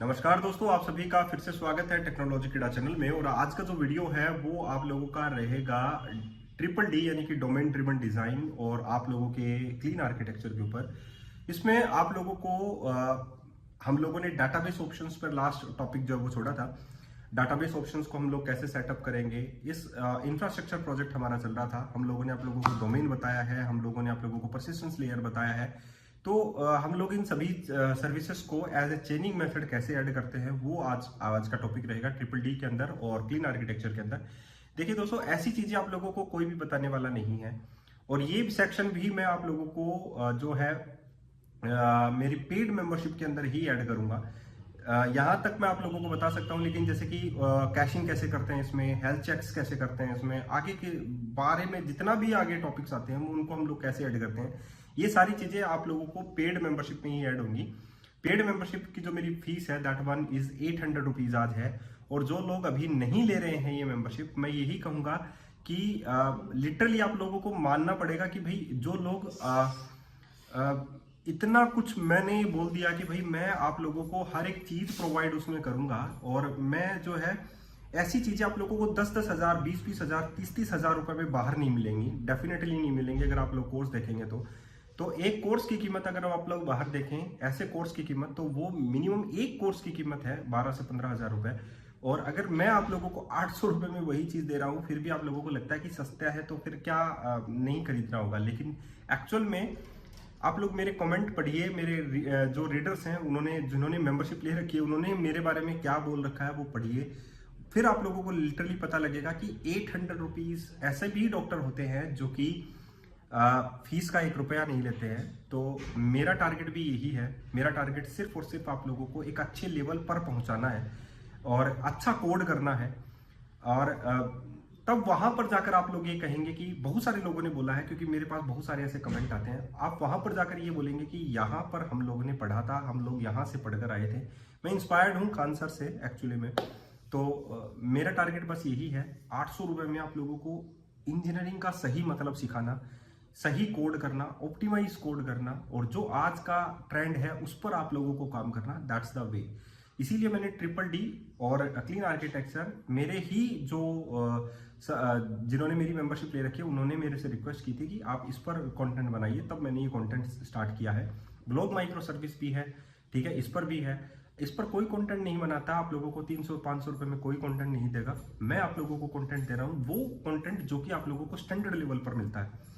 नमस्कार दोस्तों, आप सभी का फिर से स्वागत है टेक्नोलॉजी कीड़ा चैनल में। और आज का जो वीडियो है वो आप लोगों का रहेगा ट्रिपल डी यानी कि डोमेन ड्रिवन डिजाइन और आप लोगों के क्लीन आर्किटेक्चर के ऊपर। इसमें आप लोगों को हम लोगों ने डाटाबेस ऑप्शंस पर लास्ट टॉपिक जो वो छोड़ा था। डाटाबेस ऑप्शंस को हम लोग कैसे सेटअप करेंगे, इस इंफ्रास्ट्रक्चर प्रोजेक्ट हमारा चल रहा था। हम लोगों ने आप लोगों को डोमेन बताया है, हम लोगों ने आप लोगों को परसिस्टेंस लेयर बताया है। तो हम लोग इन सभी सर्विसेज को एज ए चेनिंग मेथड कैसे ऐड करते हैं वो आज का टॉपिक रहेगा ट्रिपल डी के अंदर और क्लीन आर्किटेक्चर के अंदर। देखिए दोस्तों, ऐसी चीजें आप लोगों को कोई भी बताने वाला नहीं है और ये सेक्शन भी मैं आप लोगों को जो है मेरी पेड मेंबरशिप के अंदर ही ऐड करूंगा। यहाँ तक मैं आप लोगों को बता सकता हूँ, लेकिन जैसे कि कैशिंग कैसे करते हैं इसमें, हेल्थ चेक्स कैसे करते हैं इसमें, आगे के बारे में जितना भी आगे टॉपिक्स आते हैं उनको हम लोग कैसे ऐड करते हैं, ये सारी चीजें आप लोगों को पेड मेंबरशिप में ही ऐड होंगी। पेड मेंबरशिप की जो मेरी फीस है दैट वन इज 800 रुपीज आज है। और जो लोग अभी नहीं ले रहे हैं ये मेंबरशिप, मैं यही कहूंगा कि लिटरली आप लोगों को मानना पड़ेगा कि भाई जो लोग इतना कुछ मैंने बोल दिया कि भाई मैं आप लोगों को हर एक चीज प्रोवाइड उसमें करूंगा। और मैं जो है ऐसी चीजें आप लोगों को 10-10 हजार, 20-20 हजार, 30-30 हजार रुपए में बाहर नहीं मिलेंगी, डेफिनेटली नहीं मिलेंगे। अगर आप लोग कोर्स देखेंगे तो एक कोर्स की कीमत अगर आप लोग बाहर देखें ऐसे कोर्स की कीमत, तो वो मिनिमम एक कोर्स की कीमत है 12 से 15 हजार रुपए। और अगर मैं आप लोगों को 800 रुपए में वही चीज दे रहा हूँ फिर भी आप लोगों को लगता है कि सस्ता है, तो फिर क्या नहीं खरीदना होगा। लेकिन एक्चुअल में आप लोग मेरे कमेंट पढ़िए, मेरे जो रीडर्स हैं उन्होंने जिन्होंने मेंबरशिप ले रखी है उन्होंने मेरे बारे में क्या बोल रखा है वो पढ़िए। फिर आप लोगों को लिटरली पता लगेगा कि 800 रुपीज ऐसे भी डॉक्टर होते हैं जो कि फीस का 1 रुपया नहीं लेते हैं। तो मेरा टारगेट भी यही है। मेरा टारगेट सिर्फ और सिर्फ आप लोगों को एक अच्छे लेवल पर पहुंचाना है और अच्छा कोड करना है। और तब वहां पर जाकर आप लोग ये कहेंगे कि बहुत सारे लोगों ने बोला है, क्योंकि मेरे पास बहुत सारे ऐसे कमेंट आते हैं, आप वहां पर जाकर ये बोलेंगे कि यहाँ पर हम लोगों ने पढ़ा था, हम लोग यहाँ से पढ़कर आए थे। मैं इंस्पायर्ड हूँ खान सर से एक्चुअली में। तो मेरा टारगेट बस यही है, 800 रुपए में आप लोगों को इंजीनियरिंग का सही मतलब सिखाना, सही कोड करना, ऑप्टिमाइज कोड करना और जो आज का ट्रेंड है उस पर आप लोगों को काम करना। That's the way. इसीलिए मैंने ट्रिपल डी और क्लीन आर्किटेक्चर मेरे ही जो जिन्होंने मेरी मेंबरशिप ले रखी है उन्होंने मेरे से रिक्वेस्ट की थी कि आप इस पर कंटेंट बनाइए, तब मैंने ये कंटेंट स्टार्ट किया है। ब्लॉग माइक्रो सर्विस भी है, ठीक है, इस पर भी है। इस पर कोई कंटेंट नहीं बनाता, आप लोगों को 300-500 रुपए में कोई कंटेंट नहीं देगा। मैं आप लोगों को कंटेंट दे रहा हूँ, वो कंटेंट जो कि आप लोगों को स्टैंडर्ड लेवल पर मिलता है।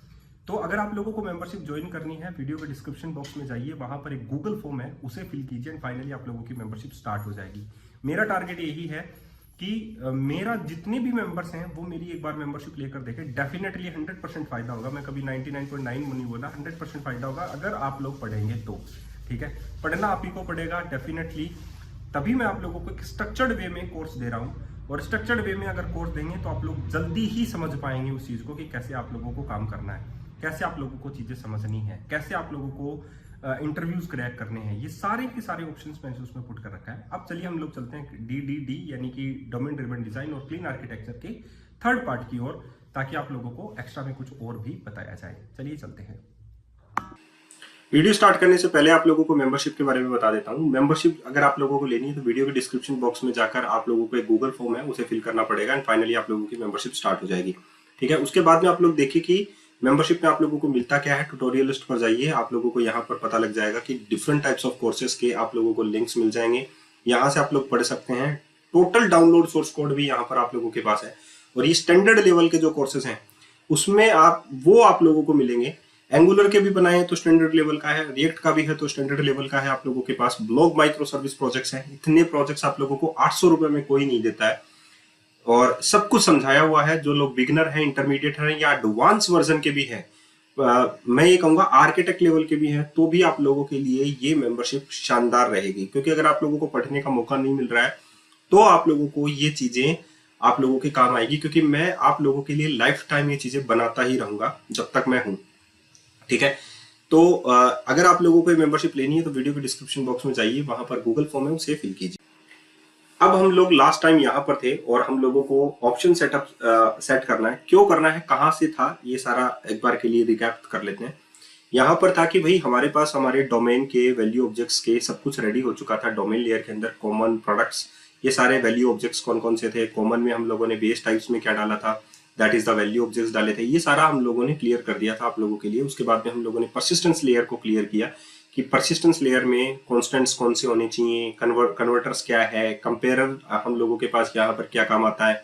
तो अगर आप लोगों को मेंबरशिप ज्वाइन करनी है, वीडियो के डिस्क्रिप्शन बॉक्स में जाइए, वहां पर एक गूगल फॉर्म है, उसे फिल कीजिए एंड फाइनली आप लोगों की मेंबरशिप स्टार्ट हो जाएगी। मेरा टारगेट यही है कि मेरा जितने भी मेंबर्स हैं वो मेरी एक बार मेंबरशिप लेकर देखें। डेफिनेटली 100% फायदा होगा। मैं कभी 99.9 नहीं बोला, 100% फायदा होगा अगर आप लोग पढ़ेंगे तो। ठीक है, पढ़ना आप ही को पड़ेगा डेफिनेटली। तभी मैं आप लोगों को एक स्ट्रक्चर्ड वे में कोर्स दे रहा हूँ। और स्ट्रक्चर्ड वे में अगर कोर्स देंगे तो आप लोग जल्दी ही समझ पाएंगे उस चीज को कि कैसे आप लोगों को काम करना है, कैसे आप लोगों को चीजें समझनी है, कैसे आप लोगों को इंटरव्यूज क्रैक करने हैं। ये सारे के सारे ऑप्शंस मैंने उसमें पुट कर रखा है। अब चलिए हम लोग चलते हैं DDD यानी कि डोमेन ड्रिवन डिजाइन और क्लीन आर्किटेक्चर के थर्ड पार्ट की ओर, ताकि आप लोगों को एक्स्ट्रा में कुछ और भी बताया जाए। चलिए चलते हैं। वीडियो स्टार्ट करने से पहले आप लोगों को मेंबरशिप के बारे में बता देता हूँ। मेंबरशिप अगर आप लोगों को लेनी है तो वीडियो के डिस्क्रिप्शन बॉक्स में जाकर आप लोगों को एक गूगल फॉर्म है, उसे फिल करना पड़ेगा एंड फाइनली आप लोगों की मेंबरशिप स्टार्ट हो जाएगी। ठीक है, उसके बाद में आप लोग देखिए कि मेंबरशिप में आप लोगों को मिलता क्या है। ट्यूटोरियल लिस्ट पर जाइए, आप लोगों को यहाँ पर पता लग जाएगा कि डिफरेंट टाइप्स ऑफ कोर्सेज के आप लोगों को लिंक्स मिल जाएंगे। यहाँ से आप लोग पढ़ सकते हैं। टोटल डाउनलोड सोर्स कोड भी यहाँ पर आप लोगों के पास है। और ये स्टैंडर्ड लेवल के जो कोर्सेज हैं उसमें आप लोगों को मिलेंगे। एंगुलर के भी बनाए तो स्टैंडर्ड लेवल का है, रिएक्ट का भी है तो स्टैंडर्ड लेवल का है आप लोगों के पास। ब्लॉग माइक्रो सर्विस प्रोजेक्ट्स हैं, इतने प्रोजेक्ट्स आप लोगों को 800 रुपए में कोई नहीं देता है। और सब कुछ समझाया हुआ है। जो लोग बिगिनर हैं, इंटरमीडिएट हैं या एडवांस वर्जन के भी हैं, मैं ये कहूंगा आर्किटेक्ट लेवल के भी हैं, तो भी आप लोगों के लिए ये मेंबरशिप शानदार रहेगी। क्योंकि अगर आप लोगों को पढ़ने का मौका नहीं मिल रहा है तो आप लोगों को ये चीजें आप लोगों के काम आएगी। क्योंकि मैं आप लोगों के लिए लाइफ टाइम ये चीजें बनाता ही रहूंगा जब तक मैं हूं। ठीक है, तो अगर आप लोगों को मेंबरशिप लेनी है तो वीडियो के डिस्क्रिप्शन बॉक्स में जाइए, वहां पर गूगल फॉर्म है, उसे फिल कीजिए। अब हम लोग लास्ट टाइम यहाँ पर थे और हम लोगों को ऑप्शन सेट करना है। क्यों करना है, कहाँ से था, ये सारा एक बार के लिए रिकैप कर लेते हैं। यहाँ पर था कि भाई हमारे पास हमारे डोमेन के वैल्यू ऑब्जेक्ट्स के सब कुछ रेडी हो चुका था। डोमेन लेयर के अंदर कॉमन प्रोडक्ट्स, ये सारे वैल्यू ऑब्जेक्ट्स कौन कौन से थे, कॉमन में हम लोगों ने बेस टाइप्स में क्या डाला था, that is the value objects डाले थे, ये सारा हम लोगों ने क्लियर कर दिया था आप लोगों के लिए। उसके बाद में हम लोगों ने परसिस्टेंस लेयर को क्लियर किया कि परसिस्टेंस लेयर में कॉन्स्टेंट्स कौन से होने चाहिए, कन्वर्टर्स क्या है, कंपेयरर हम लोगों के पास यहाँ पर क्या काम आता है।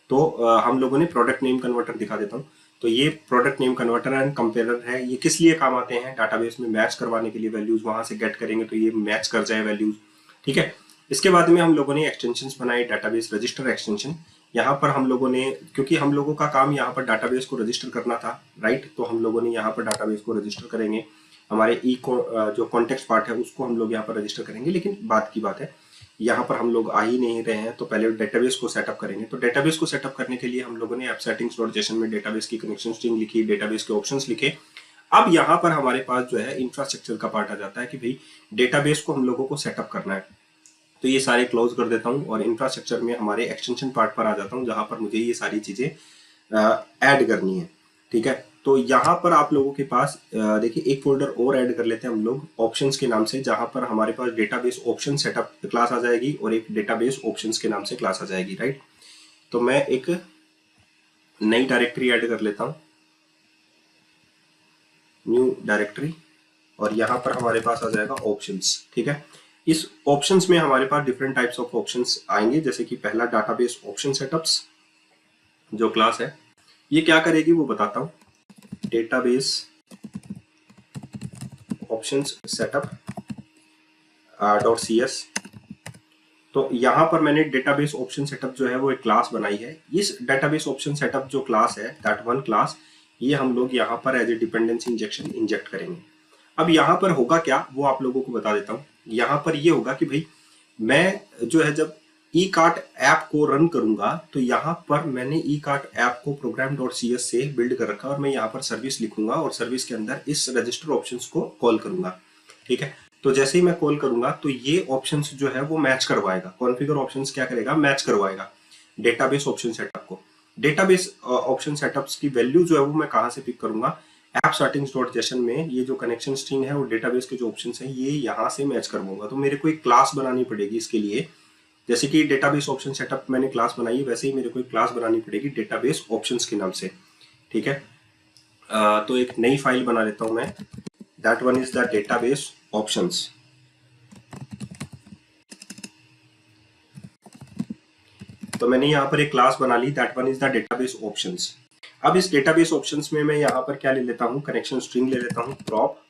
तो हम लोगों ने प्रोडक्ट नेम कन्वर्टर दिखा देता हूँ। तो ये प्रोडक्ट नेम कन्वर्टर एंड कंपेयरर है। ये किस लिए काम आते हैं, डाटाबेस में मैच करवाने के लिए, वैल्यूज वहां से गेट करेंगे तो ये मैच कर जाए वैल्यूज, ठीक है। इसके बाद में हम लोगों ने एक्सटेंशंस बनाए, डाटाबेस रजिस्टर एक्सटेंशन। यहाँ पर हम लोगों ने, क्योंकि हम लोगों का काम यहाँ पर डाटाबेस को रजिस्टर करना था, राइट, तो हम लोगों ने यहाँ पर डाटाबेस को रजिस्टर करेंगे। हमारे जो कॉन्टेक्स्ट पार्ट है उसको हम लोग यहाँ पर रजिस्टर करेंगे। लेकिन बात की बात है, यहाँ पर हम लोग आ ही नहीं रहे हैं, तो पहले डेटाबेस को सेटअप करेंगे। तो डेटाबेस को सेटअप करने के लिए हम लोगों ने appsettings.json में डेटाबेस की कनेक्शन स्ट्रिंग लिखी, डेटाबेस के ऑप्शंस लिखे। अब यहाँ पर हमारे पास जो है इंफ्रास्ट्रक्चर का पार्ट आ जाता है कि भाई डेटाबेस को हम लोगों को सेटअप करना है। तो ये सारे क्लोज कर देता हूँ और इंफ्रास्ट्रक्चर में हमारे एक्सटेंशन पार्ट पर आ जाता हूँ, जहां पर मुझे ये सारी चीजें ऐड करनी है, ठीक है। तो यहाँ पर आप लोगों के पास देखिए एक फोल्डर और ऐड कर लेते हैं हम लोग ऑप्शंस के नाम से, जहां पर हमारे पास डेटाबेस ऑप्शन सेटअप क्लास आ जाएगी और एक डेटाबेस ऑप्शंस के नाम से क्लास आ जाएगी, राइट। तो मैं एक नई डायरेक्टरी ऐड कर लेता हूँ, न्यू डायरेक्टरी, और यहाँ पर हमारे पास आ जाएगा ऑप्शंस, ठीक है। इस ऑप्शंस में हमारे पास डिफरेंट टाइप्स ऑफ ऑप्शंस आएंगे, जैसे कि पहला डाटाबेस ऑप्शन सेटअप्स जो क्लास है, ये क्या करेगी वो बताता हूँ। Database options setup .cs। तो यहाँ पर मैंने डेटाबेस ऑप्शन सेटअप जो है वो एक क्लास बनाई है। इस डेटाबेस ऑप्शन सेटअप जो क्लास है, दैट वन क्लास, ये हम लोग यहाँ पर as a dependency injection inject करेंगे। अब यहाँ पर होगा क्या वो आप लोगों को बता देता हूँ। यहाँ पर ये होगा कि भाई मैं जो है जब ई कार्ट ऐप को रन करूंगा, तो यहाँ पर मैंने ई कार्ट ऐप को program.cs से बिल्ड कर रखा है और मैं यहाँ पर सर्विस लिखूंगा और सर्विस के अंदर इस रजिस्टर ऑप्शंस को कॉल करूंगा, ठीक है। तो जैसे ही मैं कॉल करूंगा तो ये ऑप्शंस जो है वो मैच करवाएगा। कॉन्फ़िगर ऑप्शंस क्या करेगा, मैच करवाएगा डेटाबेस ऑप्शन सेटअप को। डेटाबेस ऑप्शन सेटअप्स की वैल्यू जो है वो मैं कहाँ से पिक करूंगा, appsettings.json में ये जो कनेक्शन स्ट्रिंग है और डेटाबेस के जो ऑप्शंस हैं ये यहाँ से मैच करवाऊंगा। तो मेरे को एक क्लास बनानी पड़ेगी इसके लिए, जैसे कि डेटाबेस ऑप्शन सेटअप मैंने क्लास बनाई है, वैसे ही मेरे को एक क्लास बनानी पड़ेगी डेटाबेस ऑप्शंस के नाम से, ठीक है। तो एक नई फाइल बना लेता हूं मैं, that one is the database options. तो मैंने यहाँ पर एक क्लास बना ली, that one is the database options. अब इस डेटाबेस ऑप्शंस में मैं यहाँ पर क्या ले लेता हूँ, कनेक्शन स्ट्रिंग ले लेता हूँ, प्रॉप,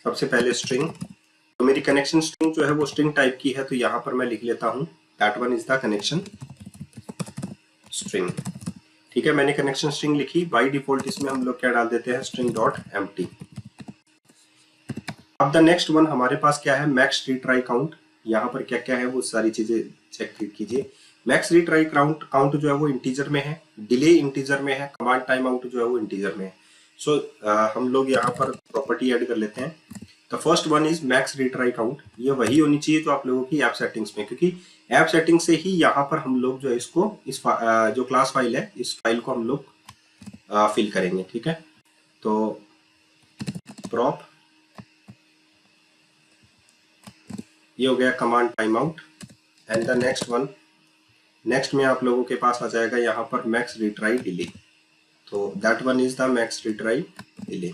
सबसे पहले स्ट्रिंग। तो मेरी कनेक्शन स्ट्रिंग जो है वो स्ट्रिंग टाइप की है, तो यहाँ पर मैं लिख लेता हूँ that one is the connection string, ठीक है। मैंने कनेक्शन स्ट्रिंग लिखी, बाय डिफॉल्ट इसमें हम लोग क्या डाल देते हैं, स्ट्रिंग डॉट एम्प्टी। अब द नेक्स्ट वन हमारे पास क्या है, मैक्स रीट्राई काउंट। यहाँ पर क्या क्या है वो सारी चीजें चेक कीजिए। मैक्स रीट्राई काउंट जो है वो इंटीजर में है, डिले इंटीजर में है, कमांड टाइम आउट जो है वो इंटीजर में है। सो हम लोग यहाँ पर प्रॉपर्टी ऐड कर लेते हैं। The first one is max retry count. ये वही होनी चाहिए जो आप लोगों की ऐप सेटिंग्स में, क्योंकि ऐप सेटिंग से ही यहाँ पर हम लोग जो है इसको जो क्लास फाइल है इस फाइल को हम लोग फिल करेंगे, ठीक है। तो प्रॉप, ये हो गया command time out, and the next one, next में आप लोगों के पास आ जाएगा यहाँ पर मैक्स रिट्राई डिले। तो that one is the max retry delay.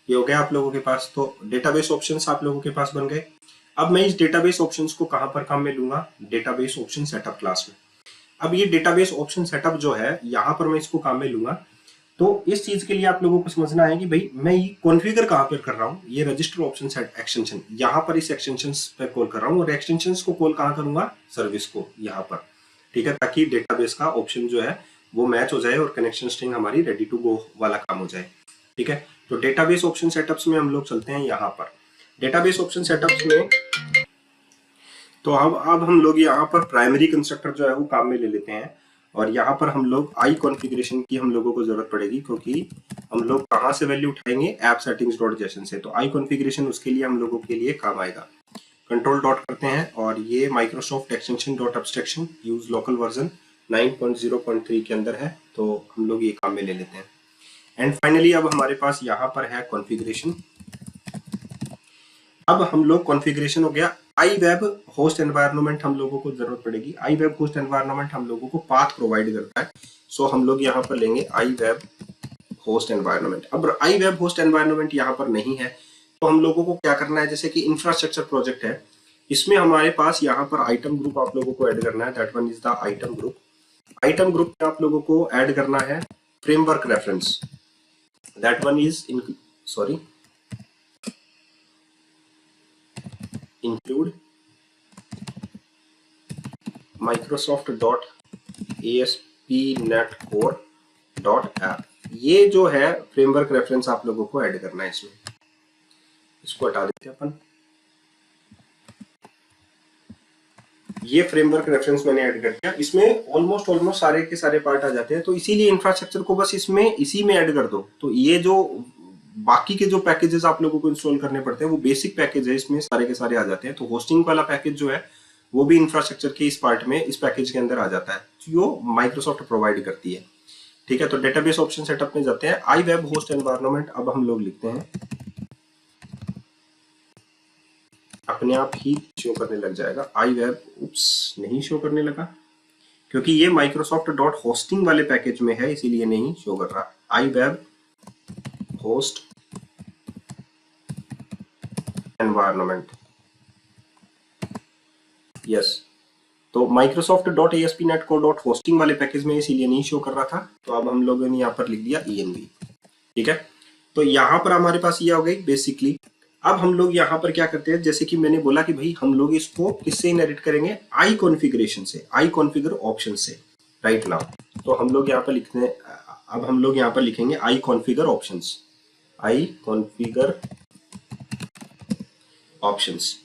ये हो गया आप लोगों के पास। तो डेटाबेस ऑप्शंस आप लोगों के पास बन गए। अब मैं इस डेटाबेस ऑप्शंस को कहां पर काम में लूंगा, डेटाबेस ऑप्शन सेटअप क्लास में। अब ये डेटाबेस ऑप्शन सेटअप जो है यहाँ पर मैं इसको काम में लूंगा। तो इस चीज के लिए आप लोगों को समझना है कि भाई मैं ये कॉन्फ़िगर कहां पर कर रहा हूँ, ये रजिस्टर ऑप्शन सेट एक्सटेंशन, यहाँ पर इस एक्सटेंशन पे कॉल कर रहा हूँ और एक्सटेंशन को कॉल कहां करूंगा, सर्विस को यहाँ पर, ठीक है, ताकि डेटाबेस का ऑप्शन जो है वो मैच हो जाए और कनेक्शन स्ट्रिंग हमारी रेडी टू गो वाला काम हो जाए, ठीक है। तो डेटाबेस ऑप्शन सेटअप्स में हम लोग चलते हैं यहाँ पर। डेटाबेस ऑप्शन सेटअप्स में तो अब हम लोग यहाँ पर प्राइमरी कंस्ट्रक्टर जो है वो काम में ले लेते हैं और यहाँ पर हम लोग आई कॉन्फ़िगरेशन की हम लोगों को जरूरत पड़ेगी, क्योंकि हम लोग कहाँ से वैल्यू उठाएंगे, appsettings.json से। तो आई कॉन्फ़िगरेशन उसके लिए हम लोगों के लिए काम आएगा। कंट्रोल डॉट करते हैं और ये Microsoft extension dot abstraction use local version 9.0.3 के अंदर है, तो हम लोग ये काम में ले लेते हैं। एंड फाइनली अब हमारे पास यहाँ पर है कॉन्फ़िगरेशन। अब हम लोग कॉन्फ़िगरेशन हो गया। आई वेब होस्ट एनवायरनमेंट हम लोगों को जरूरत पड़ेगी। आई वेब होस्ट एनवायरनमेंट हम लोगों को पाथ प्रोवाइड करता है। सो हम लोग यहाँ पर लेंगे आई वेब होस्ट एनवायरनमेंट। अब आई वेब होस्ट एनवायरनमेंट यहाँ पर नहीं है तो हम लोगों को क्या करना है, जैसे कि इंफ्रास्ट्रक्चर प्रोजेक्ट है, इसमें हमारे पास यहाँ पर आइटम ग्रुप आप लोगों को ऐड करना है। That one is the item group. Item group में आप लोगों को ऐड करना है framework reference. That one is include microsoft.aspnetcore.app। ये जो है फ्रेमवर्क रेफरेंस आप लोगों को ऐड करना है इसमें। इसको हटा देते हैं अपन। ये फ्रेमवर्क रेफरेंस मैंने ऐड कर दिया। इसमें ऑलमोस्ट सारे के सारे पार्ट आ जाते हैं, तो इसीलिए इंफ्रास्ट्रक्चर को बस इसी में ऐड कर दो। तो ये जो बाकी के जो पैकेजेस आप लोगों को इंस्टॉल करने पड़ते हैं वो बेसिक पैकेज है, इसमें सारे के सारे आ जाते हैं। तो होस्टिंग वाला पैकेज जो है वो भी इंफ्रास्ट्रक्चर के इस पार्ट में, इस पैकेज के अंदर आ जाता है जो माइक्रोसॉफ्ट प्रोवाइड करती है। ठीक है, तो डेटाबेस ऑप्शन सेटअप में जाते हैं। आई वेब होस्ट एनवायरनमेंट अब हम लोग लिखते हैं, अपने आप ही शो करने लग जाएगा। आई वेब नहीं शो करने लगा क्योंकि ये माइक्रोसॉफ्ट डॉट होस्टिंग वाले पैकेज में है, इसीलिए नहीं शो कर रहा। आई वेब होस्ट एनवायरनमेंट, यस। तो माइक्रोसॉफ्ट डॉट ASP.NET Core.Hosting वाले पैकेज में इसीलिए नहीं शो कर रहा था, तो अब हम लोगों ने यहाँ पर लिख दिया ENV। ठीक है, तो यहाँ पर हमारे पास ये हो गई बेसिकली। अब हम लोग यहाँ पर क्या करते हैं, जैसे कि मैंने बोला कि भाई हम लोग इसको किससे इनहेरिट करेंगे, आई कॉन्फ़िगरेशन से, आई कॉन्फ़िगर ऑप्शन से। राइट नाउ तो हम लोग यहाँ पर लिखते हैं, अब हम लोग यहाँ पर लिखेंगे I configure options. I configure options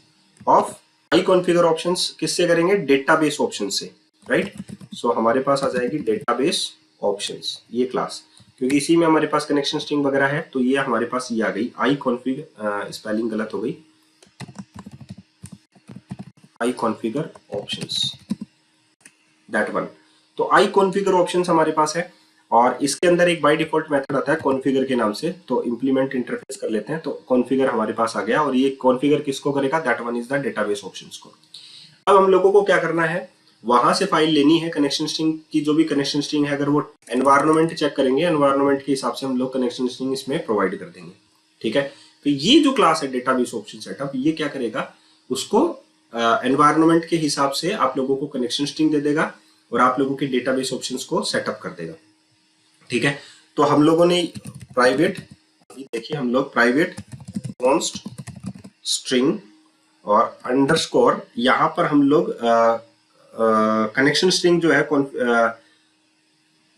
of I configure options किससे करेंगे, डेटाबेस ऑप्शन से। राइट, सो हमारे पास आ जाएगी डेटाबेस ऑप्शंस ये क्लास, क्योंकि इसी में हमारे पास कनेक्शन स्ट्रिंग वगैरह है, तो ये हमारे पास ये आ गई आई कॉन्फ़िगर, स्पेलिंग गलत हो गई, आई कॉन्फ़िगर ऑप्शंस, दैट वन। तो आई कॉन्फ़िगर ऑप्शंस हमारे पास है और इसके अंदर एक बाय डिफॉल्ट मेथड आता है कॉन्फ़िगर के नाम से। तो इंप्लीमेंट इंटरफेस कर लेते हैं, तो कॉन्फ़िगर हमारे पास आ गया और ये कॉन्फ़िगर किसको करेगा, that one is the database options को। अब हम लोगों को क्या करना है, वहां से फाइल लेनी है, कनेक्शन स्ट्रिंग की जो भी कनेक्शन स्ट्रिंग है, अगर वो एनवायरनमेंट चेक करेंगे, एनवायरनमेंट के हिसाब से हम लोग कनेक्शन स्ट्रिंग इसमें प्रोवाइड कर देंगे। ठीक है, तो ये जो क्लास है डेटाबेस ऑप्शन सेटअप, ये क्या करेगा, उसको एनवायरनमेंट के हिसाब से आप लोगों को कनेक्शन स्ट्रिंग दे देगा और आप लोगों के डेटाबेस ऑप्शंस को सेटअप कर देगा। ठीक है, तो हम लोगों ने प्राइवेट, अभी देखिए हम लोग प्राइवेट कॉन्स्ट स्ट्रिंग और अंडरस्कोर, यहाँ पर हम लोग कनेक्शन स्ट्रिंग जो है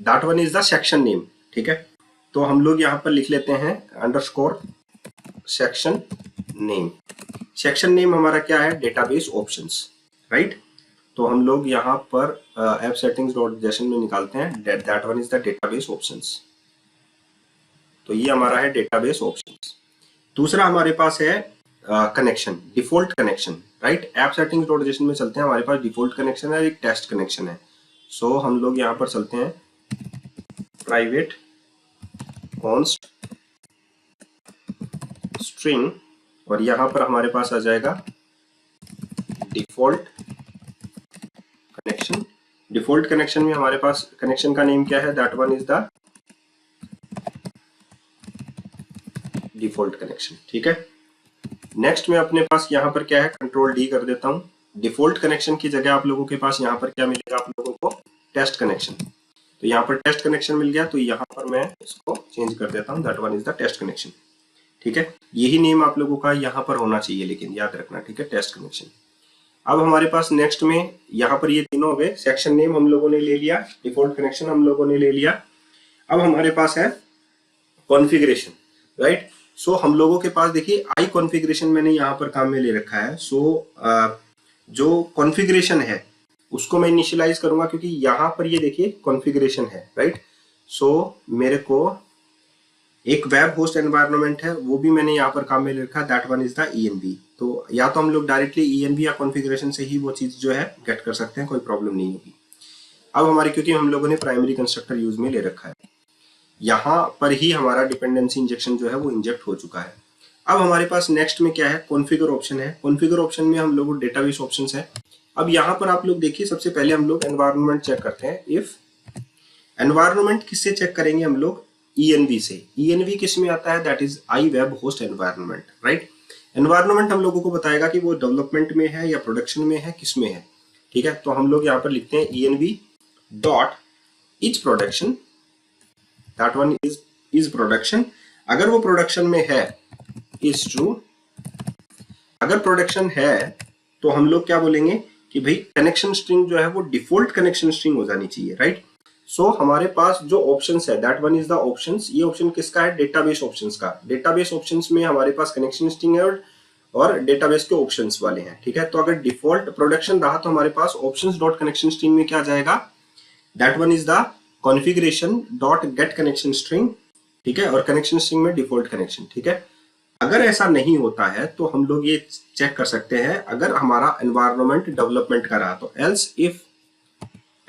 that one is the section name. ठीक है, तो हम लोग यहाँ पर लिख लेते हैं underscore section name. Section name हमारा क्या है, डेटाबेस ऑप्शंस। राइट, तो हम लोग यहाँ पर ऐप सेटिंग्स डॉट जेसन में निकालते हैं, that one is the database options. तो ये हमारा है डेटाबेस ऑप्शंस। दूसरा हमारे पास है connection, default connection. Right, app settings dot JSON में चलते हैं, हमारे पास डिफॉल्ट कनेक्शन है, एक टेस्ट कनेक्शन है। सो हम लोग यहाँ पर चलते हैं प्राइवेट कॉन्स्ट स्ट्रिंग और यहाँ पर हमारे पास आ जाएगा डिफॉल्ट कनेक्शन। डिफॉल्ट कनेक्शन में हमारे पास कनेक्शन का नेम क्या है, that one is the default connection. ठीक है, नेक्स्ट में अपने पास यहाँ पर क्या है, कंट्रोल डी कर देता हूँ। डिफॉल्ट कनेक्शन की जगह आप लोगों के पास यहाँ पर क्या मिलेगा, आप लोगों को टेस्ट कनेक्शन। तो यहाँ पर टेस्ट कनेक्शन मिल गया, तो यहाँ पर मैं इसको चेंज कर देता हूँ, that one is the test connection. ठीक है, यही नेम आप लोगों का यहाँ पर होना चाहिए, लेकिन याद रखना। ठीक है, टेस्ट कनेक्शन। अब हमारे पास नेक्स्ट में यहाँ पर ये तीनों हो गए, सेक्शन नेम हम लोगों ने ले लिया, डिफॉल्ट कनेक्शन हम लोगों ने ले लिया। अब हमारे पास है कॉन्फ़िगरेशन। राइट, सो हम लोगों के पास देखिए आई कॉन्फ़िगरेशन मैंने यहाँ पर काम में ले रखा है। सो जो कॉन्फ़िगरेशन है उसको मैं इनिशियलाइज करूंगा, क्योंकि यहाँ पर ये देखिए कॉन्फ़िगरेशन है। राइट, सो मेरे को एक वेब होस्ट एनवायरनमेंट है, वो भी मैंने यहाँ पर काम में ले रखा है, that one is the ENV। तो या तो हम लोग डायरेक्टली ENV या कॉन्फ़िगरेशन से ही वो चीज जो है गेट कर सकते हैं, कोई प्रॉब्लम नहीं होगी। अब हमारे, क्योंकि हम लोगों ने प्राइमरी कंस्ट्रक्टर यूज में ले रखा है, यहाँ पर ही हमारा डिपेंडेंसी इंजेक्शन जो है वो इंजेक्ट हो चुका है। अब हमारे पास नेक्स्ट में क्या है, कॉन्फ़िगर ऑप्शन है। कॉन्फ़िगर ऑप्शन में हम लोग डेटाबेस ऑप्शंस है। अब यहाँ पर आप लोग देखिए, सबसे पहले हम लोग एनवायरनमेंट चेक करते हैं। इफ एनवायरनमेंट किससे चेक करेंगे हम लोग, ENV से। ENV किस में आता है, that is I web host environment, right. Environment हम लोगों को बताएगा कि वो डेवलपमेंट में है या प्रोडक्शन में है, किस में है, ठीक है। तो हम लोग यहाँ पर लिखते हैं ENV dot is production, that one is production. अगर वो प्रोडक्शन में है, इज ट्रू। अगर प्रोडक्शन है तो हम लोग क्या बोलेंगे कि भाई कनेक्शन स्ट्रिंग जो है वो डिफॉल्ट कनेक्शन स्ट्रिंग हो जानी चाहिए, राइट। सो हमारे पास जो ऑप्शंस है, that one is the options. ये ऑप्शन किसका है, डेटाबेस ऑप्शंस का। डेटाबेस ऑप्शंस में हमारे पास कनेक्शन स्ट्रिंग है और डेटाबेस के ऑप्शंस वाले हैं, ठीक है। तो अगर डिफॉल्ट प्रोडक्शन रहा तो हमारे पास ऑप्शंस डॉट कनेक्शन स्ट्रिंग में क्या जाएगा, that one is the configuration dot get connection string, ठीक है। और कनेक्शन स्ट्रिंग में डिफॉल्ट कनेक्शन, ठीक है। अगर ऐसा नहीं होता है तो हम लोग ये चेक कर सकते हैं, अगर हमारा एनवायरनमेंट डेवलपमेंट का रहा तो else if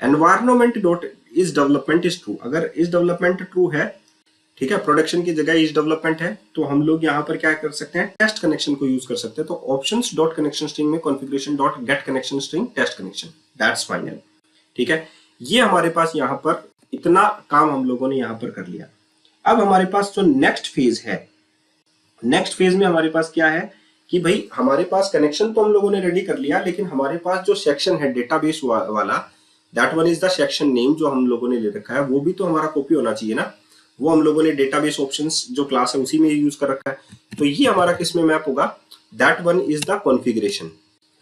environment dot is development is true. अगर इज डेवलपमेंट ट्रू है, ठीक है, प्रोडक्शन की जगह इज डेवलपमेंट है, तो हम लोग यहाँ पर क्या कर सकते हैं, टेस्ट कनेक्शन को यूज कर सकते हैं। तो ऑप्शंस डॉट कनेक्शन स्ट्रिंग में configuration dot get connection string test connection, that's final, ठीक है। ये हमारे पास यहाँ पर इतना काम हम लोगों ने यहाँ पर कर लिया। अब हमारे पास जो नेक्स्ट फेज है, नेक्स्ट फेज में हमारे पास क्या है कि भाई हमारे पास कनेक्शन तो हम लोगों ने रेडी कर लिया, लेकिन हमारे पास जो सेक्शन है डेटाबेस वाला, that one is the section name जो हम लोगों ने ले रखा है, वो भी तो हमारा कॉपी होना चाहिए ना। वो हम लोगों ने डेटाबेस ऑप्शंस जो क्लास है उसी में यूज कर रखा है। तो ये हमारा किस में मैप होगा, that one is the configuration,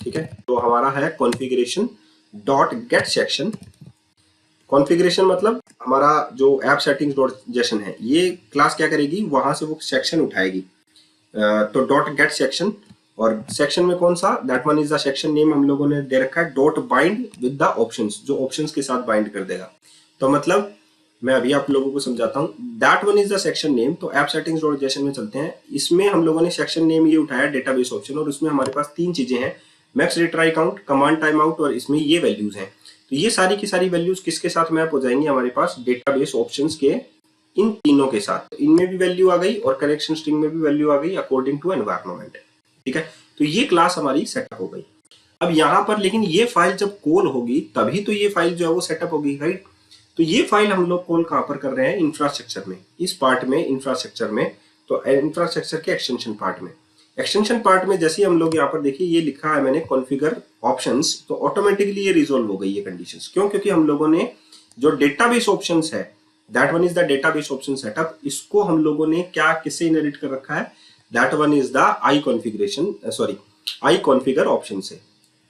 ठीक है। तो हमारा है configuration dot gate section. Configuration मतलब हमारा जो ऐप सेटिंग्स डॉट जेसन है, ये क्लास क्या करेगी, वहां से वो सेक्शन उठाएगी। तो डॉट गेट सेक्शन, और सेक्शन में कौन सा, that one is the section name हम लोगों ने दे रखा है, dot bind with the options, जो ऑप्शंस के साथ बाइंड कर देगा। तो मतलब मैं अभी आप लोगों को समझाता हूँ, that one is the section name. तो ऐप सेटिंग्स डॉट जेसन में चलते हैं। इसमें हम लोगों ने सेक्शन नेम ये उठाया डेटाबेस ऑप्शन, और उसमें हमारे पास तीन चीजें हैं, max retry count, command time out, और इसमें ये वैल्यूज हैं। तो ये सारी की सारी वैल्यूज किसके साथ मैप हो जाएंगी, हमारे पास डेटाबेस ऑप्शंस के इन तीनों के साथ। इनमें भी वैल्यू आ गई और कनेक्शन स्ट्रिंग में भी वैल्यू आ गई अकॉर्डिंग टू एनवायरनमेंट, ठीक है। तो ये क्लास हमारी सेटअप हो गई। अब यहाँ पर लेकिन ये फाइल जब कॉल होगी तभी तो ये फाइल जो है वो सेटअप होगी, राइट। तो ये फाइल हम लोग कॉल कहाँ पर कर रहे हैं, इंफ्रास्ट्रक्चर में, इस पार्ट में, इंफ्रास्ट्रक्चर में। तो इंफ्रास्ट्रक्चर के एक्सटेंशन पार्ट में, एक्सटेंशन पार्ट में जैसे हम लोग यहाँ पर देखिए ये लिखा है मैंने कॉन्फ़िगर ऑप्शंस, तो ऑटोमेटिकली ये रिजोल्व हो गई ये कंडीशंस। क्यों, क्योंकि हम लोगों ने जो डेटाबेस ऑप्शंस है, that one is the database option setup, इसको हम लोगों ने क्या किससे इनहेरिट कर रखा है, that one is the I configuration, sorry I configure option से,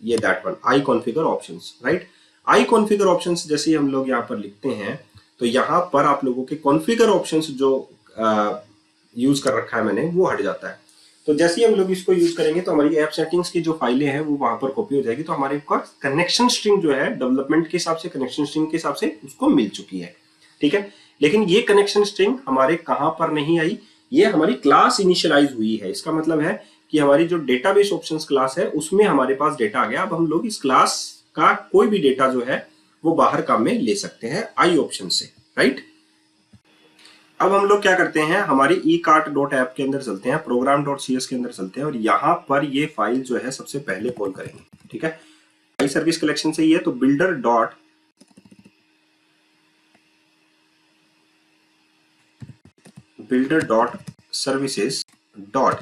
ये that one I configure options, right. I configure options जैसे हम लोग यहाँ पर लिखते हैं, तो यहाँ पर आप लोगों के कॉन्फ़िगर ऑप्शंस जो यूज कर रखा है मैंने, वो हट जाता है। तो जैसे ही हम लोग इसको यूज करेंगे तो हमारी ऐप सेटिंग्स की जो फाइलें हैं वो वहां पर कॉपी हो जाएगी। तो हमारे पास कनेक्शन स्ट्रिंग जो है डेवलपमेंट के हिसाब से, कनेक्शन स्ट्रिंग के हिसाब से उसको मिल चुकी है, ठीक है। लेकिन ये कनेक्शन स्ट्रिंग हमारे कहां पर नहीं आई, ये हमारी क्लास इनिशियलाइज हुई है। इसका मतलब है कि हमारी जो डेटाबेस ऑप्शंस क्लास है उसमें हमारे पास डेटा आ गया। अब हम लोग इस क्लास का कोई भी डेटा जो है वो बाहर काम में ले सकते हैं आई ऑप्शन से, राइट। अब हम लोग क्या करते हैं, हमारी ecart.app के अंदर चलते हैं, program.cs के अंदर चलते हैं, और यहाँ पर ये फाइल जो है सबसे पहले कॉल करेंगे, ठीक है। आई सर्विस कलेक्शन से ही है, तो builder डॉट सर्विसेज डॉट,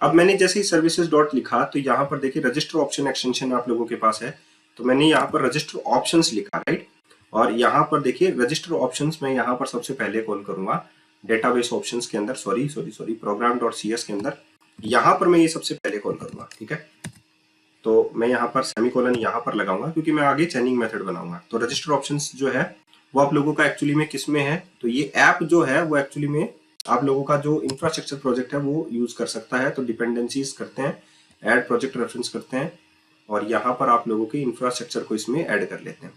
अब मैंने जैसे ही सर्विसेज डॉट लिखा तो यहाँ पर देखिए रजिस्टर ऑप्शन एक्सटेंशन आप लोगों के पास है, तो मैंने यहाँ पर रजिस्टर ऑप्शंस लिखा, राइट। और यहाँ पर देखिए रजिस्टर ऑप्शंस में यहाँ पर सबसे पहले कॉल करूंगा डेटाबेस ऑप्शंस के अंदर, सॉरी program.cs के अंदर, यहाँ पर मैं ये सबसे पहले कॉल करूंगा, ठीक है। तो मैं यहाँ पर सेमीकोलन यहाँ पर लगाऊंगा क्योंकि मैं आगे चेनिंग मेथड बनाऊंगा। तो रजिस्टर ऑप्शंस जो है वो आप लोगों का एक्चुअली में किस में है, तो ये ऐप जो है वो एक्चुअली में आप लोगों का जो इंफ्रास्ट्रक्चर प्रोजेक्ट है वो यूज कर सकता है। तो डिपेंडेंसीज करते हैं, ऐड प्रोजेक्ट रेफरेंस करते हैं, और यहाँ पर आप लोगों के इंफ्रास्ट्रक्चर को इसमें ऐड कर लेते हैं।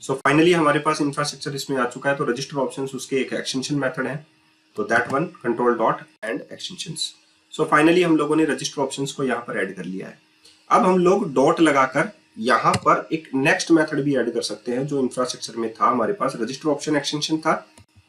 सो फाइनली हमारे पास इंफ्रास्ट्रक्चर इसमें आ चुका है। तो रजिस्टर ऑप्शंस उसके एक एक्सटेंशन मेथड है, तो that one control dot and extensions. So finally हम लोगों ने रजिस्टर ऑप्शंस को यहाँ पर ऐड कर लिया है। अब हम लोग डॉट लगाकर यहाँ पर एक नेक्स्ट मेथड भी ऐड कर सकते हैं जो इंफ्रास्ट्रक्चर में था, हमारे पास रजिस्टर ऑप्शन एक्सटेंशन था,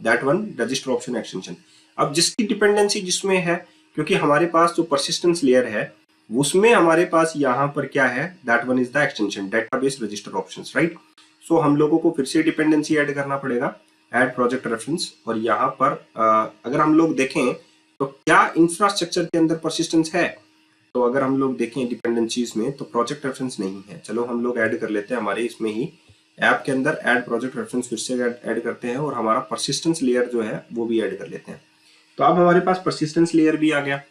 that one register option extension. अब जिसकी डिपेंडेंसी जिसमें है, क्योंकि हमारे पास जो परसिस्टेंस लेयर है उसमें हमारे पास यहाँ पर क्या है, that one is the extension database register options, right. So हम लोगों को फिर से डिपेंडेंसी ऐड करना पड़ेगा, ऐड प्रोजेक्ट रेफरेंस। और यहाँ पर अगर हम लोग देखें तो क्या इंफ्रास्ट्रक्चर के अंदर परसिस्टेंस है, तो अगर हम लोग देखें डिपेंडेंसीज में तो प्रोजेक्ट रेफरेंस नहीं है। चलो हम लोग ऐड कर लेते हैं हमारे इसमें ही ऐप के अंदर, ऐड प्रोजेक्ट रेफरेंस फिर से ऐड करते हैं और हमारा परसिस्टेंस लेयर जो है वो भी ऐड कर लेते हैं। तो अब हमारे पास परसिस्टेंस लेयर भी आ गया,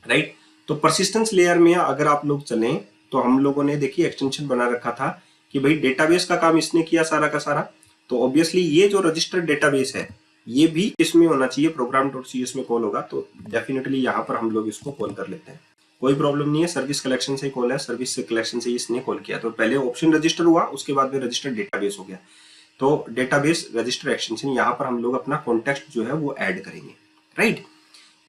राइट। तो परसिस्टेंस लेयर में अगर आप लोग चलें तो हम लोगों ने देखिए एक्सटेंशन बना रखा था कि भाई डेटाबेस का काम इसने किया सारा का सारा। तो ऑब्वियसली ये जो रजिस्टर्ड डेटाबेस है ये भी किसमें होना चाहिए, program.cs में कॉल होगा। तो डेफिनेटली यहाँ पर हम लोग इसको कॉल कर लेते हैं, कोई प्रॉब्लम नहीं है। सर्विस कलेक्शन से कॉल है, सर्विस कलेक्शन से इसने कॉल किया। तो पहले ऑप्शन रजिस्टर हुआ, उसके बाद में रजिस्टर्ड डेटाबेस हो गया। तो डेटाबेस रजिस्टर एक्सटेंशन यहाँ पर हम लोग अपना कॉन्टेक्स्ट जो है वो ऐड करेंगे, राइट।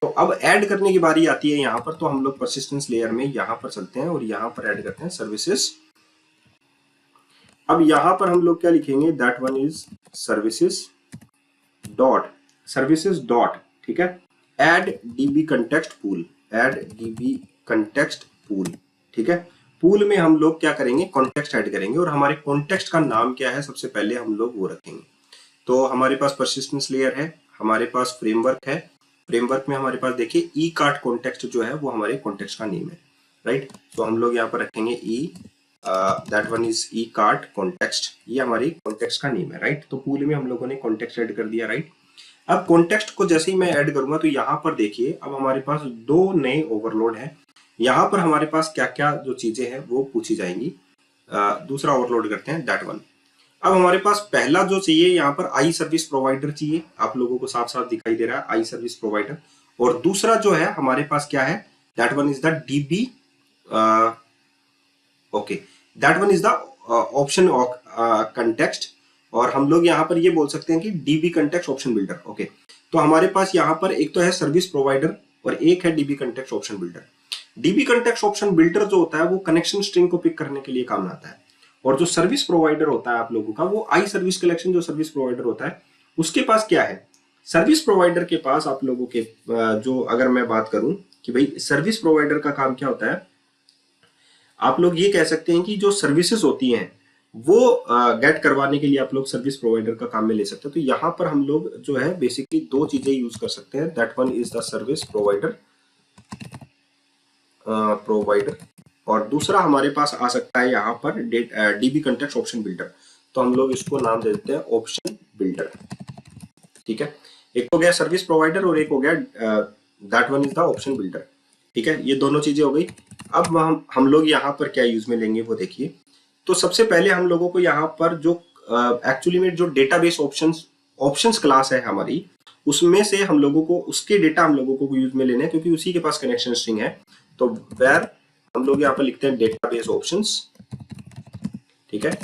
तो अब ऐड करने की बारी आती है यहाँ पर। तो हम लोग परसिस्टेंस लेयर में यहाँ पर चलते हैं और यहाँ पर ऐड करते हैं सर्विसेज। अब यहाँ पर हम लोग क्या लिखेंगे, that one is services dot, ठीक है, add dB context pool, add dB context pool, ठीक है। पूल में हम लोग क्या करेंगे, कॉन्टेक्स्ट ऐड करेंगे और हमारे कॉन्टेक्स्ट का नाम क्या है सबसे पहले हम लोग वो रखेंगे। तो हमारे पास परसिस्टेंस लेयर है, हमारे पास फ्रेमवर्क है, फ्रेमवर्क में हमारे पास देखिए ई कार्ट कॉन्टेक्स्ट जो है वो हमारे कॉन्टेक्स्ट का नेम है, राइट। तो हम लोग यहाँ पर रखेंगे E, that one is E cart context, ये हमारी कॉन्टेक्स्ट का नेम है, राइट। तो पूल में हम लोगों ने कॉन्टेक्स्ट ऐड कर दिया, राइट। अब कॉन्टेक्स्ट को जैसे ही मैं ऐड करूंगा तो यहाँ पर देखिए अब हमारे पास दो नए ओवरलोड है। यहाँ पर हमारे पास क्या क्या जो चीजें हैं वो पूछी जाएंगी। दूसरा ओवरलोड करते हैं, दैट वन। अब हमारे पास पहला जो चाहिए यहाँ पर आई सर्विस प्रोवाइडर चाहिए, आप लोगों को साफ साफ दिखाई दे रहा है आई सर्विस प्रोवाइडर। और दूसरा जो है हमारे पास क्या है, that one is the dB, okay, that one is the option context. और हम लोग यहाँ पर ये बोल सकते हैं कि dB context option builder, okay. तो हमारे पास यहाँ पर एक तो है सर्विस प्रोवाइडर और एक है dB context option builder. DB context option builder जो होता है वो कनेक्शन स्ट्रिंग को पिक करने के लिए काम आता है, और जो सर्विस प्रोवाइडर होता है आप लोगों का वो आई सर्विस कलेक्शन जो सर्विस प्रोवाइडर होता है उसके पास क्या है, सर्विस प्रोवाइडर के पास आप लोगों के जो अगर मैं बात करूं कि भाई सर्विस प्रोवाइडर का काम क्या होता है, आप लोग ये कह सकते हैं कि जो सर्विसेज होती हैं वो गेट करवाने के लिए आप लोग सर्विस प्रोवाइडर का काम में ले सकते हैं। तो यहाँ पर हम लोग जो है बेसिकली दो चीजें यूज कर सकते हैं, that one is the service provider और दूसरा हमारे पास आ सकता है यहाँ पर डीबी कंटेक्स्ट ऑप्शन बिल्डर। तो हम लोग इसको नाम दे देते हैं ऑप्शन बिल्डर, ठीक है। एक हो गया सर्विस प्रोवाइडर और एक हो गया that one is the option builder, ठीक है। ये दोनों चीजें हो गई। अब हम लोग यहाँ पर क्या यूज में लेंगे वो देखिए। तो सबसे पहले हम लोगों को यहाँ पर जो एक्चुअली में जो डेटाबेस ऑप्शंस क्लास है हमारी, उसमें से हम लोगों को उसके डेटा हम लोगों को यूज में लेने हैं क्योंकि उसी के पास कनेक्शन स्ट्रिंग है। तो वेर हम लोग यहाँ पर लिखते हैं डेटाबेस ऑप्शंस, ठीक है।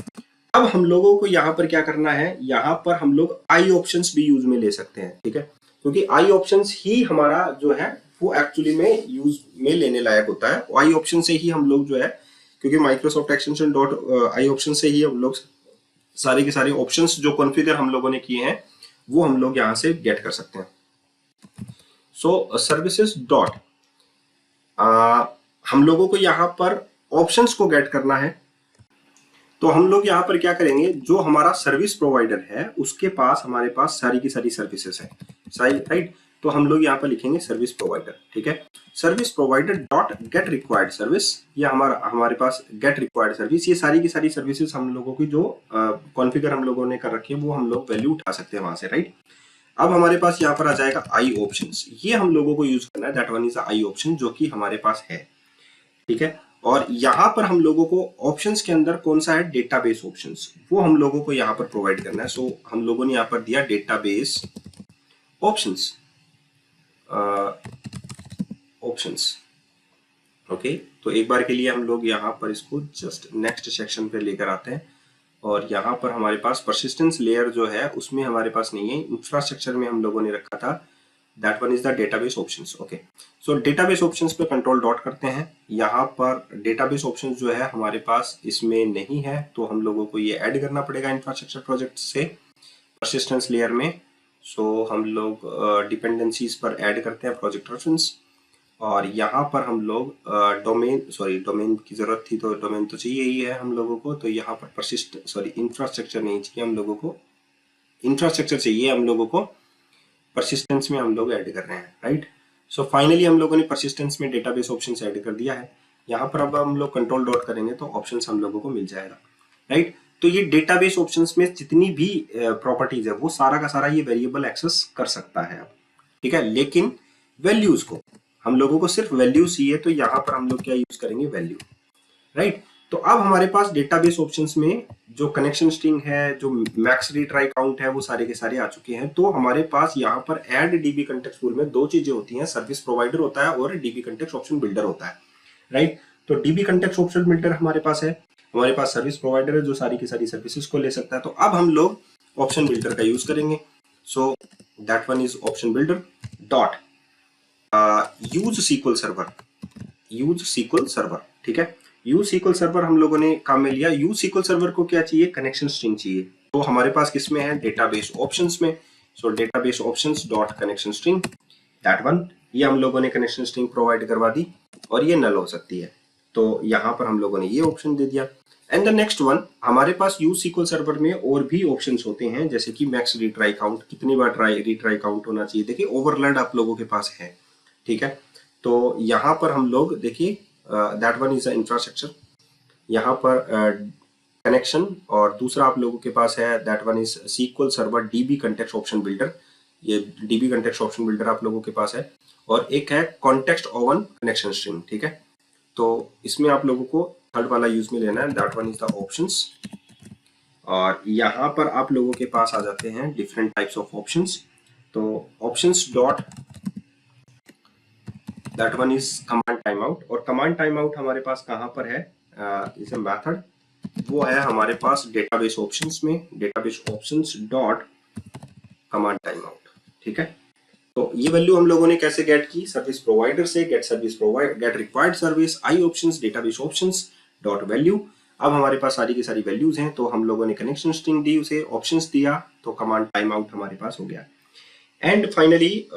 अब हम लोगों को यहाँ पर क्या करना है, यहाँ पर हम लोग आई ऑप्शंस भी यूज में ले सकते हैं, ठीक है, क्योंकि आई ऑप्शंस ही हमारा जो है वो एक्चुअली में यूज में लेने लायक होता है। आई ऑप्शन से ही हम लोग जो है, क्योंकि Microsoft extension dot I option से ही हम लोग सारे के सारे ऑप्शंस जो कॉन्फ़िगर हम लोगों ने किए हैं वो हम लोग यहाँ से गेट कर सकते हैं। सो सर्विसेज डॉट हम लोगों को यहाँ पर ऑप्शंस को गेट करना है। तो हम लोग यहाँ पर क्या करेंगे, जो हमारा सर्विस प्रोवाइडर है उसके पास हमारे पास सारी की सारी सर्विसेज है, सही, राइट। तो हम लोग यहाँ पर लिखेंगे सर्विस प्रोवाइडर, ठीक है। Service provider dot gate required service, ये हमारे पास गेट रिक्वायर्ड सर्विस, ये सारी की सारी सर्विसेज हम लोगों की जो कॉन्फ़िगर हम लोगों ने कर रखी है वो हम लोग वैल्यू उठा सकते हैं वहां से, राइट। अब हमारे पास यहाँ पर आ जाएगा आई ऑप्शंस, ये हम लोगों को यूज करना है, that one is I option जो कि हमारे पास है, ठीक है। और यहाँ पर हम लोगों को ऑप्शंस के अंदर कौन सा है, डेटाबेस ऑप्शंस, वो हम लोगों को यहाँ पर प्रोवाइड करना है। सो हम लोगों ने यहाँ पर दिया डेटाबेस ऑप्शंस, ओके। तो एक बार के लिए हम लोग यहाँ पर इसको जस्ट नेक्स्ट सेक्शन पे लेकर आते हैं और यहाँ पर हमारे पास परसिस्टेंस लेयर जो है उसमें हमारे पास नहीं है, इंफ्रास्ट्रक्चर में हम लोगों ने रखा था, that one is the database options, okay. So database options पे कंट्रोल डॉट करते हैं। यहाँ पर डेटाबेस ऑप्शंस जो है हमारे पास इसमें नहीं है तो हम लोगों को ये ऐड करना पड़ेगा इंफ्रास्ट्रक्चर प्रोजेक्ट से परसिस्टेंस लेयर में। सो हम लोग डिपेंडेंसीज पर ऐड करते हैं प्रोजेक्ट रेफरेंस, और यहाँ पर हम लोग डोमेन की जरूरत थी तो डोमेन तो चाहिए ही है हम लोगों को, तो यहाँ पर इंफ्रास्ट्रक्चर नहीं चाहिए हम लोगों को, इंफ्रास्ट्रक्चर चाहिए हम लोगों को, परसिस्टेंस में हम लोग ऐड कर रहे हैं, राइट। सो फाइनली हम लोगों ने परसिस्टेंस में डेटाबेस ऑप्शंस ऐड कर दिया है। यहाँ पर अब हम लोग कंट्रोल डॉट करेंगे तो ऑप्शंस हम लोगों को मिल जाएगा, राइट। तो ये डेटाबेस ऑप्शंस में जितनी भी प्रॉपर्टीज है वो सारा का सारा ये वेरिएबल एक्सेस कर सकता है, ठीक है। लेकिन वैल्यूज को हम लोगों को सिर्फ वैल्यूज चाहिए, तो यहाँ पर हम लोग क्या यूज करेंगे, वैल्यू, राइट। तो अब हमारे पास डेटाबेस ऑप्शंस में जो कनेक्शन स्ट्रिंग है, जो मैक्स रीट्राई काउंट है, वो सारे के सारे आ चुके हैं। तो हमारे पास यहाँ पर ऐड डीबी कंटेक्स्ट पूल में दो चीजें होती हैं, सर्विस प्रोवाइडर होता है और डीबी कंटेक्स्ट ऑप्शन बिल्डर होता है, राइट। तो डीबी कंटेक्स्ट ऑप्शन बिल्डर हमारे पास है, हमारे पास सर्विस प्रोवाइडर है जो सारी की सारी सर्विसेज को ले सकता है। तो अब हम लोग ऑप्शन बिल्डर का यूज करेंगे। So that one is option builder dot use SQL server, ठीक है। यूज SQL सर्वर हम लोगों ने काम में लिया। यूज SQL सर्वर को क्या चाहिए, कनेक्शन स्ट्रिंग चाहिए। तो हमारे पास किसमें है, डेटाबेस ऑप्शंस में। सो database options dot connection string, that one, ये हम लोगों ने कनेक्शन स्ट्रिंग प्रोवाइड करवा दी, और ये नल हो सकती है, तो यहाँ पर हम लोगों ने ये ऑप्शन दे दिया। एंड द नेक्स्ट वन, हमारे पास यूज SQL सर्वर में और भी ऑप्शंस होते हैं, जैसे कि मैक्स रीट्राई काउंट, कितनी बार रीट्राई काउंट होना चाहिए। देखिए ओवरलोड आप लोगों के पास है, ठीक है। तो यहाँ पर हम लोग देखिए दैट वन इज इंफ्रास्ट्रक्चर, यहाँ पर कनेक्शन, और दूसरा आप लोगों के पास है that one is SQL server dB context option builder, ये डीबी कंटेक्स्ट ऑप्शन बिल्डर आप लोगों के पास है, और एक है कॉन्टेक्स्ट ओवन कनेक्शन स्ट्रिंग, ठीक है। तो इसमें आप लोगों को थर्ड वाला यूज में लेना है, that one is the options. और यहाँ पर आप लोगों के पास आ जाते हैं डिफरेंट टाइप्स ऑफ ऑप्शंस। तो options dot that one is command time out, और कमांड टाइम आउट हमारे पास कहाँ पर है, इज अ मेथड, वो है हमारे पास डेटाबेस ऑप्शंस में, database options dot command time out, ठीक है। तो ये वैल्यू हम लोगों ने कैसे गेट की, सर्विस प्रोवाइडर से, get required service I options database options dot value. अब हमारे पास सारी की सारी वैल्यूज हैं, तो हम लोगों ने कनेक्शन स्ट्रिंग दी, उसे ऑप्शंस दिया, तो कमांड टाइम आउट हमारे पास हो गया। And finally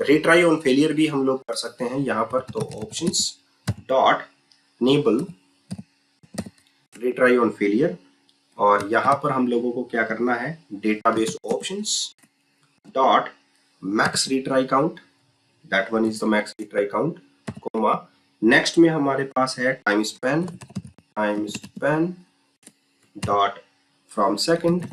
retry on failure भी हम लोग कर सकते हैं यहाँ पर, तो options dot enable retry on failure, और यहाँ पर हम लोगों को क्या करना है, database options dot max retry count, that one is the max retry count, comma next में हमारे पास है time span dot from second,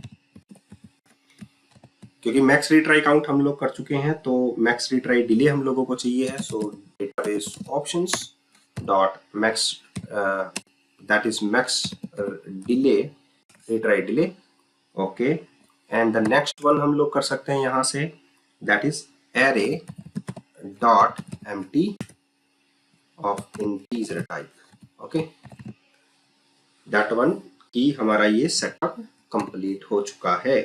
क्योंकि मैक्स रिट्राई काउंट हम लोग कर चुके हैं, तो मैक्स रिट्राई डिले हम लोगों को चाहिए है। सो database options dot max that is max delay retry delay, okay. And the next one हम लोग कर सकते हैं यहाँ से, that is array dot empty of integer type, okay. That one की हमारा ये सेटअप कंप्लीट हो चुका है।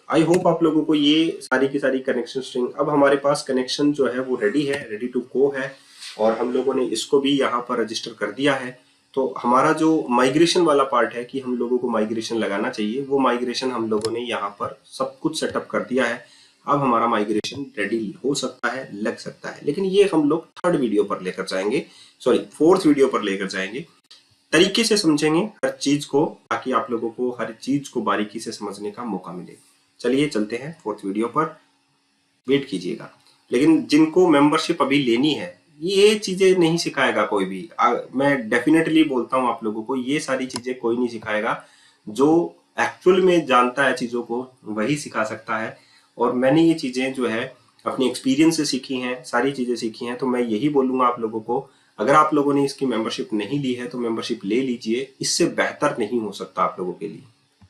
आई होप आप लोगों को ये सारी की सारी कनेक्शन स्ट्रिंग, अब हमारे पास कनेक्शन जो है वो रेडी है, रेडी टू गो है, और हम लोगों ने इसको भी यहाँ पर रजिस्टर कर दिया है। तो हमारा जो माइग्रेशन वाला पार्ट है कि हम लोगों को माइग्रेशन लगाना चाहिए, वो माइग्रेशन हम लोगों ने यहाँ पर सब कुछ सेटअप कर दिया है। अब हमारा माइग्रेशन रेडी हो सकता है, लग सकता है, लेकिन ये हम लोग थर्ड वीडियो पर लेकर जाएंगे, फोर्थ वीडियो पर लेकर जाएंगे, तरीके से समझेंगे हर चीज को, ताकि आप लोगों को हर चीज को बारीकी से समझने का मौका मिले। चलिए चलते हैं फोर्थ वीडियो पर, वेट कीजिएगा। लेकिन जिनको मेंबरशिप अभी लेनी है, ये चीजें नहीं सिखाएगा कोई भी, मैं डेफिनेटली बोलता हूँ आप लोगों को, ये सारी चीजें कोई नहीं सिखाएगा। जो एक्चुअल में जानता है चीजों को वही सिखा सकता है, और मैंने ये चीजें जो है अपनी एक्सपीरियंस से सीखी हैं, सारी चीजें सीखी हैं। तो मैं यही बोलूंगा आप लोगों को, अगर आप लोगों ने इसकी मेंबरशिप नहीं ली है तो मेंबरशिप ले लीजिए, इससे बेहतर नहीं हो सकता आप लोगों के लिए।